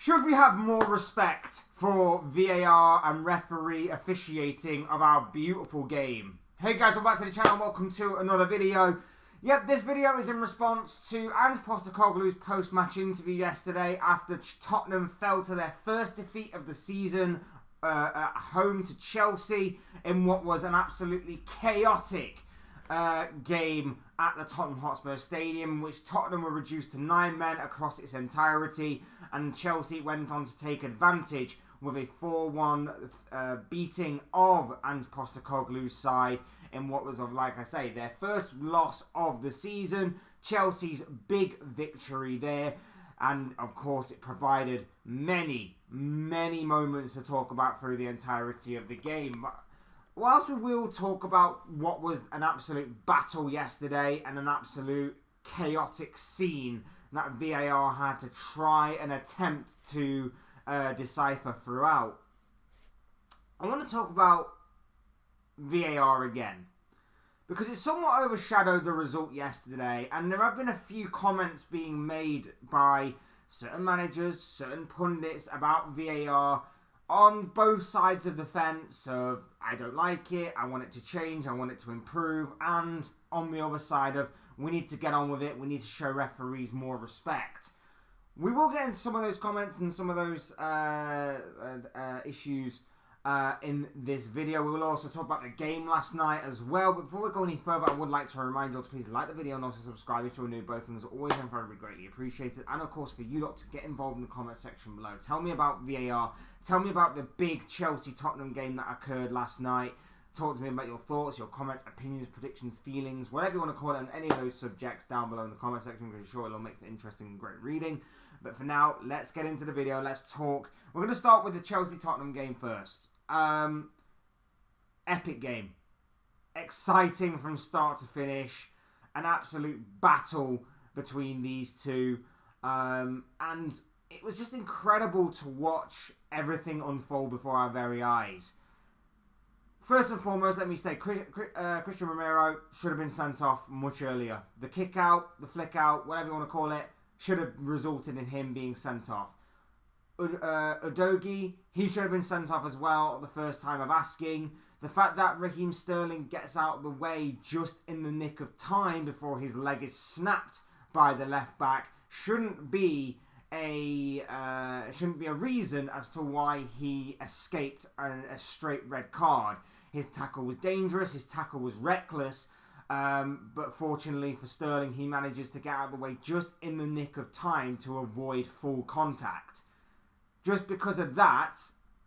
Should we have more respect for VAR and referee officiating of our beautiful game? Hey guys, welcome back to the channel. Welcome to another video. Yep, this video is in response to Ange Postecoglou's post-match interview yesterday after Tottenham fell to their first defeat of the season at home to Chelsea in what was an absolutely chaotic game at the Tottenham Hotspur Stadium, which Tottenham were reduced to 9 men across its entirety, and Chelsea went on to take advantage with a 4-1 beating of Ange Postecoglou's side in what was, like I say, their first loss of the season. Chelsea's big victory there, and of course it provided many moments to talk about through the entirety of the game. Whilst we will talk about what was an absolute battle yesterday and an absolute chaotic scene that VAR had to try and attempt to decipher throughout, I want to talk about VAR again, because it somewhat overshadowed the result yesterday, and there have been a few comments being made by certain managers, certain pundits about VAR on both sides of the fence of, I don't like it, I want it to change, I want it to improve, and on the other side of, we need to get on with it, we need to show referees more respect. We will get into some of those comments and some of those issues in this video. We will also talk about the game last night as well. But before we go any further, I would like to remind you all to please like the video and also subscribe if you're new. Both things are always and very greatly appreciated. And of course, for you lot to get involved in the comment section below. Tell me about VAR. Tell me about the big Chelsea-Tottenham game that occurred last night. Talk to me about your thoughts, your comments, opinions, predictions, feelings, whatever you want to call it, on any of those subjects down below in the comment section, because I'm sure it'll make for interesting and great reading. But for now, let's get into the video. Let's talk. We're going to start with the Chelsea-Tottenham game first. Epic game. Exciting from start to finish. An absolute battle between these two. And it was just incredible to watch everything unfold before our very eyes. First and foremost, let me say, Christian Romero should have been sent off much earlier. The kick out, the flick out, whatever you want to call it, should have resulted in him being sent off. Udogie, he should have been sent off as well the first time of asking. The fact that Raheem Sterling gets out of the way just in the nick of time before his leg is snapped by the left back shouldn't be a reason as to why he escaped a straight red card. His tackle was dangerous, his tackle was reckless, but fortunately for Sterling, he manages to get out of the way just in the nick of time to avoid full contact. Just because of that,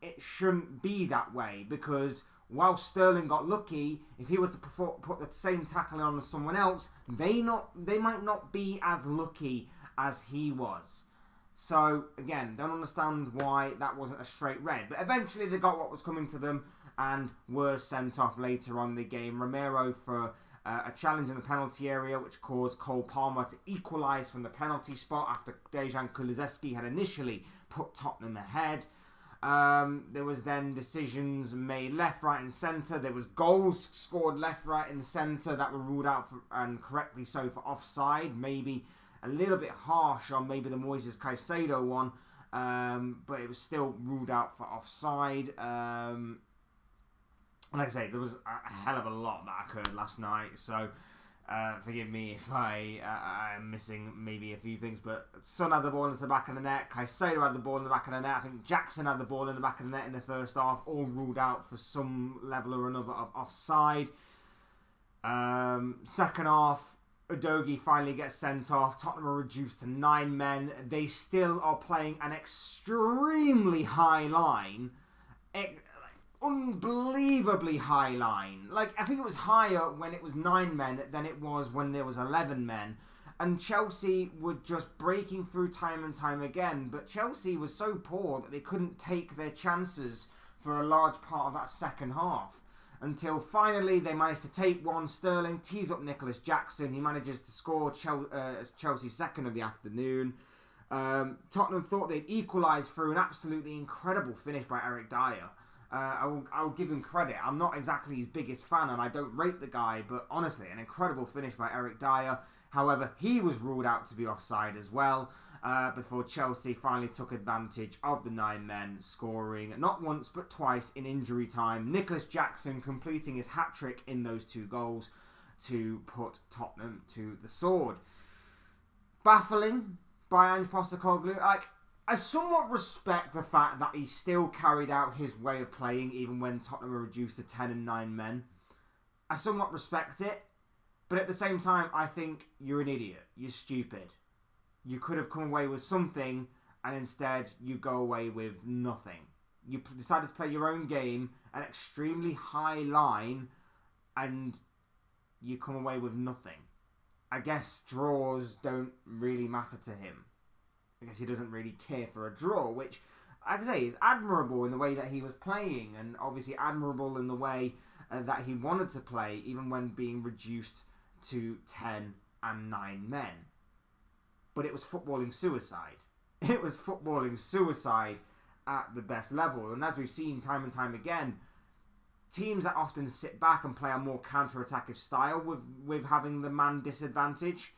it shouldn't be that way, because while Sterling got lucky, if he was to put the same tackle on as someone else, they might not be as lucky as he was. So, again, don't understand why that wasn't a straight red. But eventually they got what was coming to them and were sent off later on in the game. Romero for a challenge in the penalty area, which caused Cole Palmer to equalise from the penalty spot after Dejan Kulusevski had initially put Tottenham ahead. There was then decisions made left, right and centre. There was goals scored left, right and centre that were ruled out, and correctly so, for offside. Maybe a little bit harsh on maybe the Moises Caicedo one, but it was still ruled out for offside. Like I say, there was a hell of a lot that occurred last night, so forgive me if I'm missing maybe a few things, but Son had the ball in the back of the net, Caicedo had the ball in the back of the net, I think Jackson had the ball in the back of the net in the first half, all ruled out for some level or another of offside. Second half, Udogie finally gets sent off. Tottenham are reduced to 9 men. They still are playing an extremely high line. Unbelievably high line. Like, I think it was higher when it was 9 men than it was when there was 11 men. And Chelsea were just breaking through time and time again. But Chelsea was so poor that they couldn't take their chances for a large part of that second half. Until finally they managed to take one. Sterling tees up Nicholas Jackson. He manages to score Chelsea's second of the afternoon. Tottenham thought they'd equalise through an absolutely incredible finish by Eric Dyer. I'll give him credit. I'm not exactly his biggest fan and I don't rate the guy, but honestly, an incredible finish by Eric Dyer. However, he was ruled out to be offside as well. before Chelsea finally took advantage of the 9 men, scoring not once but twice in injury time. Nicholas Jackson completing his hat-trick in those 2 goals to put Tottenham to the sword. Baffling by Ange Postecoglou. I somewhat respect the fact that he still carried out his way of playing even when Tottenham were reduced to 10 and 9 men. I somewhat respect it, but at the same time, I think you're an idiot. You're stupid. You could have come away with something, and instead you go away with nothing. You decided to play your own game, an extremely high line, and you come away with nothing. I guess draws don't really matter to him. I guess he doesn't really care for a draw, which, like I say, is admirable in the way that he was playing, and obviously admirable in the way that he wanted to play, even when being reduced to 10 and 9 men. But it was footballing suicide. It was footballing suicide at the best level. And as we've seen time and time again, teams that often sit back and play a more counter-attacking style with having the man disadvantage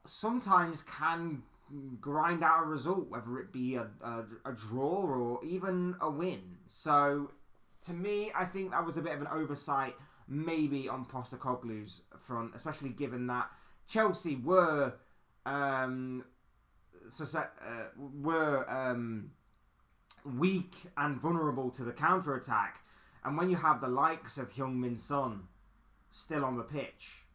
sometimes can grind out a result, whether it be a draw or even a win. So, to me, I think that was a bit of an oversight, maybe on Postecoglou's front, especially given that Chelsea were weak and vulnerable to the counter-attack. And when you have the likes of Heung-min Son still on the pitch,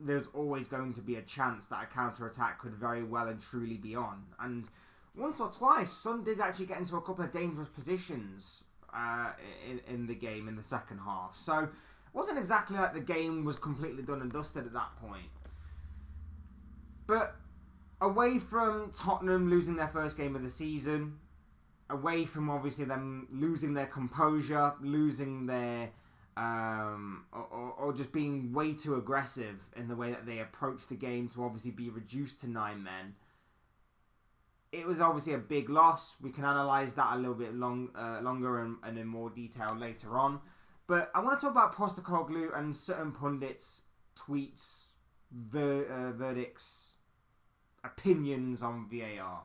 there's always going to be a chance that a counter-attack could very well and truly be on. And once or twice, Son did actually get into a couple of dangerous positions in the game in the second half. So it wasn't exactly like the game was completely done and dusted at that point. But away from Tottenham losing their first game of the season, away from obviously them losing their composure, losing their or just being way too aggressive in the way that they approached the game to obviously be reduced to 9 men, it was obviously a big loss. We can analyse that a little bit longer and in more detail later on. But I want to talk about Postecoglou and certain pundits' tweets, verdicts, opinions on VAR.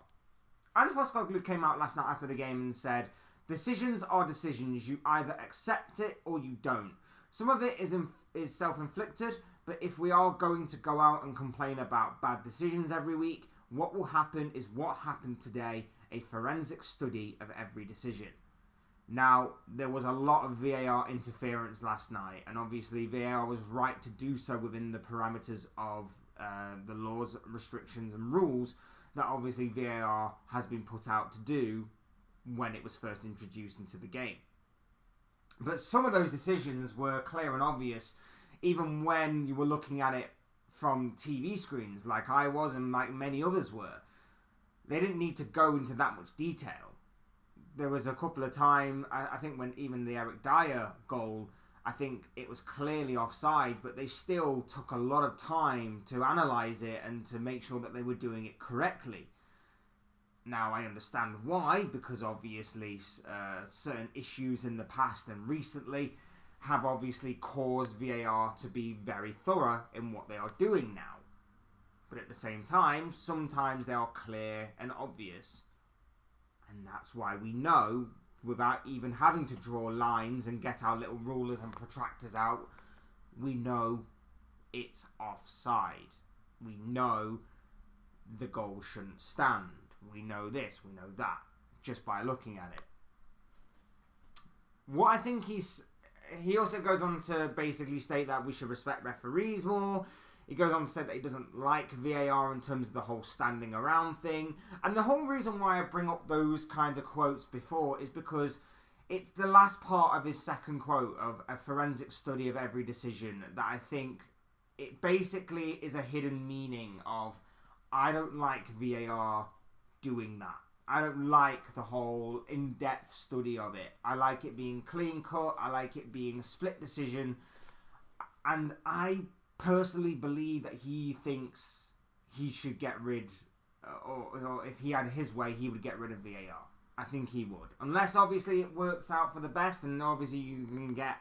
Ange Postecoglou came out last night after the game and said, decisions are decisions. You either accept it or you don't. Some of it is self-inflicted, but if we are going to go out and complain about bad decisions every week, what will happen is what happened today, a forensic study of every decision. Now, there was a lot of VAR interference last night, and obviously VAR was right to do so within the parameters of the laws, restrictions and rules that obviously VAR has been put out to do when it was first introduced into the game. But some of those decisions were clear and obvious, even when you were looking at it from TV screens, like I was and like many others were. They didn't need to go into that much detail. There was a couple of times, I think when even the Eric Dyer goal, I think it was clearly offside, but they still took a lot of time to analyse it and to make sure that they were doing it correctly. Now, I understand why, because obviously certain issues in the past and recently have obviously caused VAR to be very thorough in what they are doing now. But at the same time, sometimes they are clear and obvious. And that's why we know, without even having to draw lines and get our little rulers and protractors out, we know it's offside. We know the goal shouldn't stand. We know this, we know that, just by looking at it. What I think he also goes on to basically state that we should respect referees more. He goes on to say that he doesn't like VAR in terms of the whole standing around thing. And the whole reason why I bring up those kinds of quotes before is because it's the last part of his second quote of a forensic study of every decision that I think it basically is a hidden meaning of, I don't like VAR doing that. I don't like the whole in-depth study of it. I like it being clean-cut. I like it being a split decision. And I personally believe that he thinks he should get rid, or if he had his way, he would get rid of VAR. I think he would. Unless, obviously, it works out for the best, and obviously you can get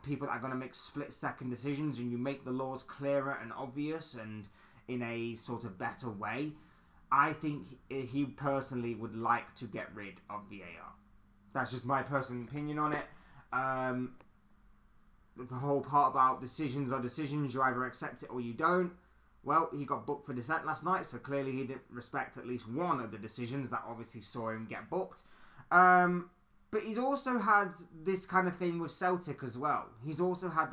people that are going to make split-second decisions, and you make the laws clearer and obvious, and in a sort of better way. I think he personally would like to get rid of VAR. That's just my personal opinion on it. The whole part about decisions are decisions, you either accept it or you don't. Well, he got booked for dissent last night, so clearly he didn't respect at least one of the decisions that obviously saw him get booked. But he's also had this kind of thing with Celtic as well. He's had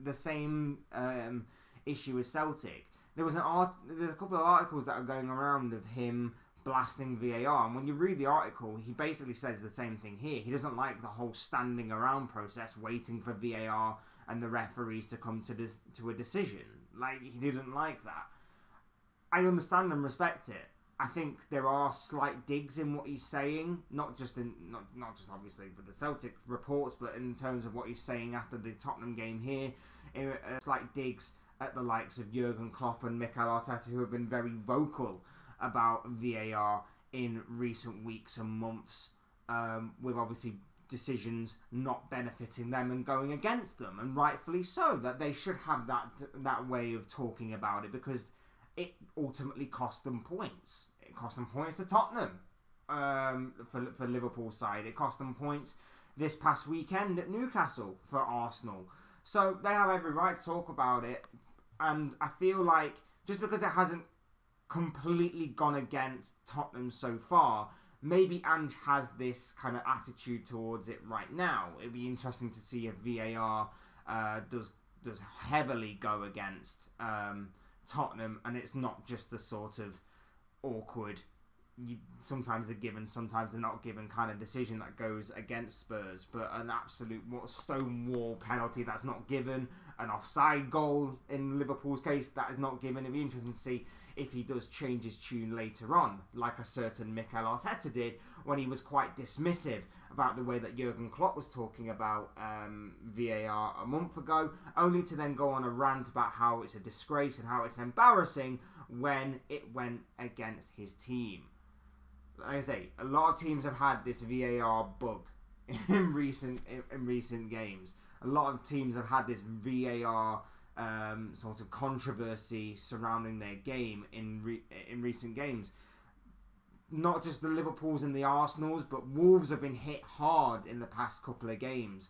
the same issue with Celtic. There's a couple of articles that are going around of him blasting VAR, and when you read the article, he basically says the same thing here. He doesn't like the whole standing around process, waiting for VAR and the referees to come to a decision. Like, he doesn't like that. I understand and respect it. I think there are slight digs in what he's saying, not just obviously with the Celtic reports, but in terms of what he's saying after the Tottenham game here, slight digs at the likes of Jurgen Klopp and Mikel Arteta, who have been very vocal about VAR in recent weeks and months, with obviously decisions not benefiting them and going against them, and rightfully so, that they should have that way of talking about it, because it ultimately cost them points. It cost them points to Tottenham, for Liverpool's side. It cost them points this past weekend at Newcastle for Arsenal. So they have every right to talk about it, and I feel like just because it hasn't completely gone against Tottenham so far, maybe Ange has this kind of attitude towards it right now. It'd be interesting to see if VAR does heavily go against Tottenham, and it's not just a sort of awkward, sometimes they're given, sometimes they're not given kind of decision that goes against Spurs, but an absolute stonewall penalty that's not given, an offside goal in Liverpool's case that is not given. It'd be interesting to see if he does change his tune later on, like a certain Mikel Arteta did when he was quite dismissive about the way that Jurgen Klopp was talking about VAR a month ago, only to then go on a rant about how it's a disgrace and how it's embarrassing when it went against his team. Like I say, a lot of teams have had this VAR bug in recent games. A lot of teams have had this VAR sort of controversy surrounding their game in recent games. Not just the Liverpools and the Arsenals, but Wolves have been hit hard in the past couple of games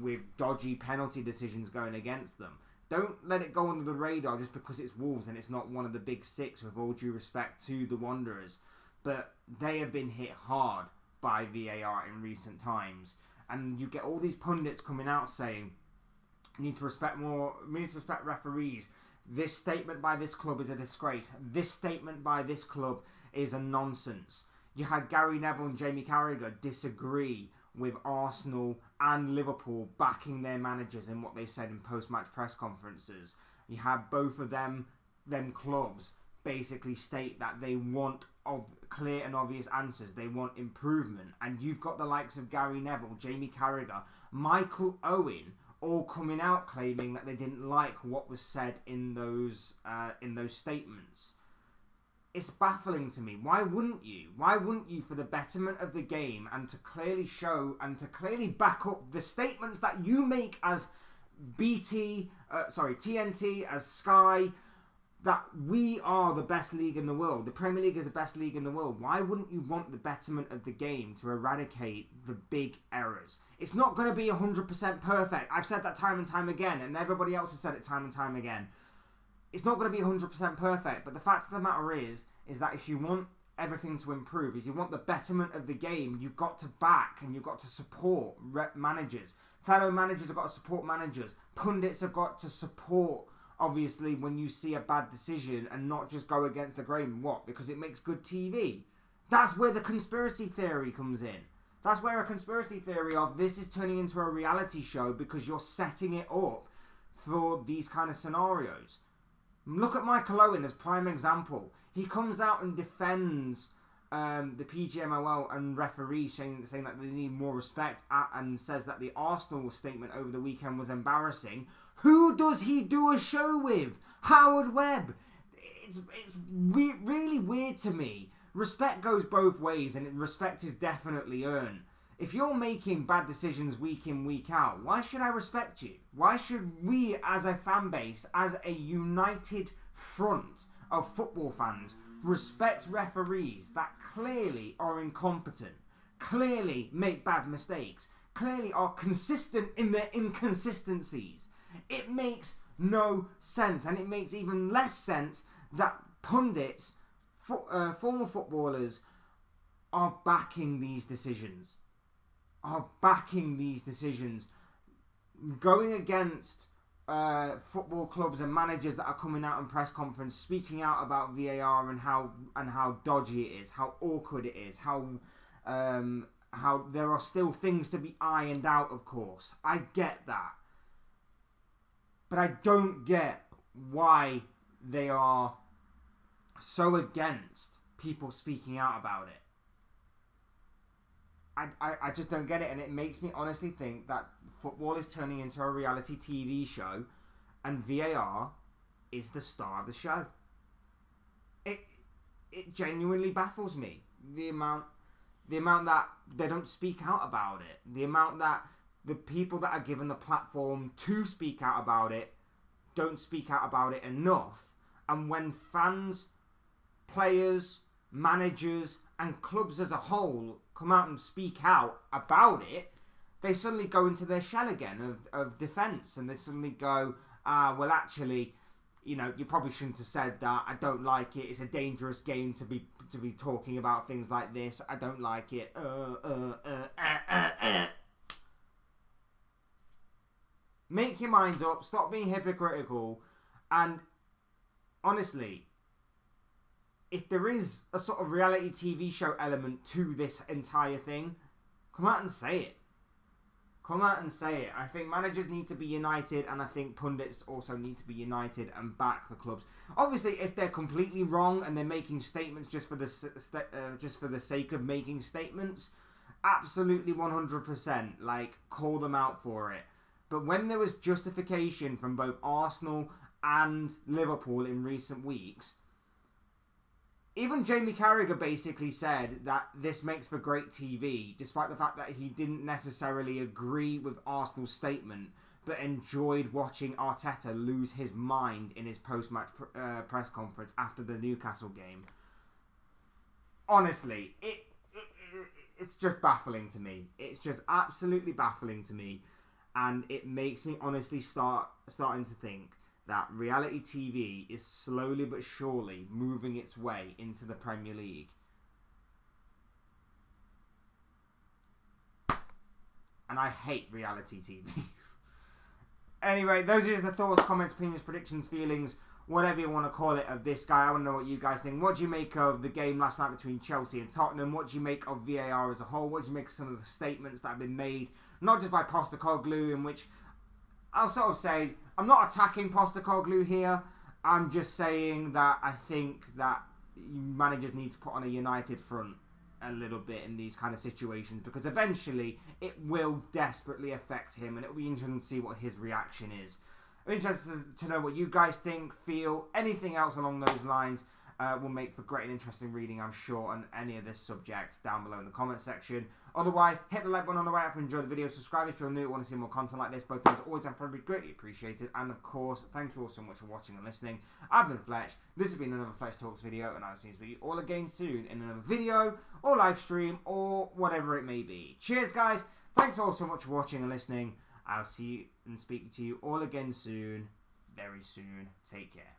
with dodgy penalty decisions going against them. Don't let it go under the radar just because it's Wolves and it's not one of the big six, with all due respect to the Wanderers. But they have been hit hard by VAR in recent times. And you get all these pundits coming out saying, we need to respect referees. This statement by this club is a disgrace. This statement by this club is a nonsense. You had Gary Neville and Jamie Carragher disagree with Arsenal and Liverpool backing their managers in what they said in post-match press conferences. You have both of them clubs basically state that they want clear and obvious answers. They want improvement. And you've got the likes of Gary Neville, Jamie Carragher, Michael Owen, all coming out claiming that they didn't like what was said in those statements. It's baffling to me. Why wouldn't you? Why wouldn't you, for the betterment of the game and to clearly show and to clearly back up the statements that you make as TNT, as Sky, that we are the best league in the world. The Premier League is the best league in the world. Why wouldn't you want the betterment of the game to eradicate the big errors? It's not going to be 100% perfect. I've said that time and time again, and everybody else has said it time and time again. It's not going to be 100% perfect, but the fact of the matter is that if you want everything to improve, if you want the betterment of the game, you've got to back and you've got to support managers. Fellow managers have got to support managers. Pundits have got to support, obviously, when you see a bad decision and not just go against the grain. What? Because it makes good TV. That's where the conspiracy theory comes in. That's where a conspiracy theory of this is turning into a reality show because you're setting it up for these kind of scenarios. Look at Michael Owen as prime example. He comes out and defends the PGMOL and referees, saying that they need more respect, and says that the Arsenal statement over the weekend was embarrassing. Who does he do a show with? Howard Webb. It's really weird to me. Respect goes both ways, and respect is definitely earned. If you're making bad decisions week in, week out, why should I respect you? Why should we as a fan base, as a united front of football fans, respect referees that clearly are incompetent, clearly make bad mistakes, clearly are consistent in their inconsistencies? It makes no sense, and it makes even less sense that pundits, former footballers, are backing these decisions. Going against football clubs and managers that are coming out in press conference, speaking out about VAR and how dodgy it is, how awkward it is, how there are still things to be ironed out. Of course, I get that, but I don't get why they are so against people speaking out about it. I just don't get it, and it makes me honestly think that football is turning into a reality TV show, and VAR is the star of the show. It genuinely baffles me, the amount that they don't speak out about it, the amount that the people that are given the platform to speak out about it don't speak out about it enough. And when fans, players, managers, and clubs as a whole come out and speak out about it, they suddenly go into their shell again of defence, and they suddenly go, well, actually, you probably shouldn't have said that. I don't like it. It's a dangerous game to be talking about things like this. I don't like it. Make your minds up. Stop being hypocritical. And honestly, if there is a sort of reality TV show element to this entire thing, come out and say it. Come out and say it. I think managers need to be united, and I think pundits also need to be united and back the clubs. Obviously, if they're completely wrong and they're making statements just for the sake of making statements, absolutely 100%, call them out for it. But when there was justification from both Arsenal and Liverpool in recent weeks, even Jamie Carragher basically said that this makes for great TV, despite the fact that he didn't necessarily agree with Arsenal's statement, but enjoyed watching Arteta lose his mind in his post-match press conference after the Newcastle game. Honestly, it's just baffling to me. It's just absolutely baffling to me, and it makes me honestly starting to think that reality TV is slowly but surely moving its way into the Premier League. And I hate reality TV. Anyway, those are just the thoughts, comments, opinions, predictions, feelings, whatever you want to call it, of this guy. I want to know what you guys think. What do you make of the game last night between Chelsea and Tottenham? What do you make of VAR as a whole? What do you make of some of the statements that have been made, not just by Postecoglou, in which I'll sort of say, I'm not attacking Postecoglou here. I'm just saying that I think that managers need to put on a united front a little bit in these kind of situations, because eventually it will desperately affect him, and it'll be interesting to see what his reaction is. I'm interested to know what you guys think, feel, anything else along those lines. Will make for great and interesting reading, I'm sure, on any of this subject down below in the comment section. Otherwise, hit the like button on the way up if you enjoyed the video. Subscribe if you're new and want to see more content like this. Both things are always and forever greatly appreciated. And of course, thank you all so much for watching and listening. I've been Fletch. This has been another Fletch Talks video, and I'll see you all again soon in another video or live stream or whatever it may be. Cheers, guys. Thanks all so much for watching and listening. I'll see you and speak to you all again soon, very soon. Take care.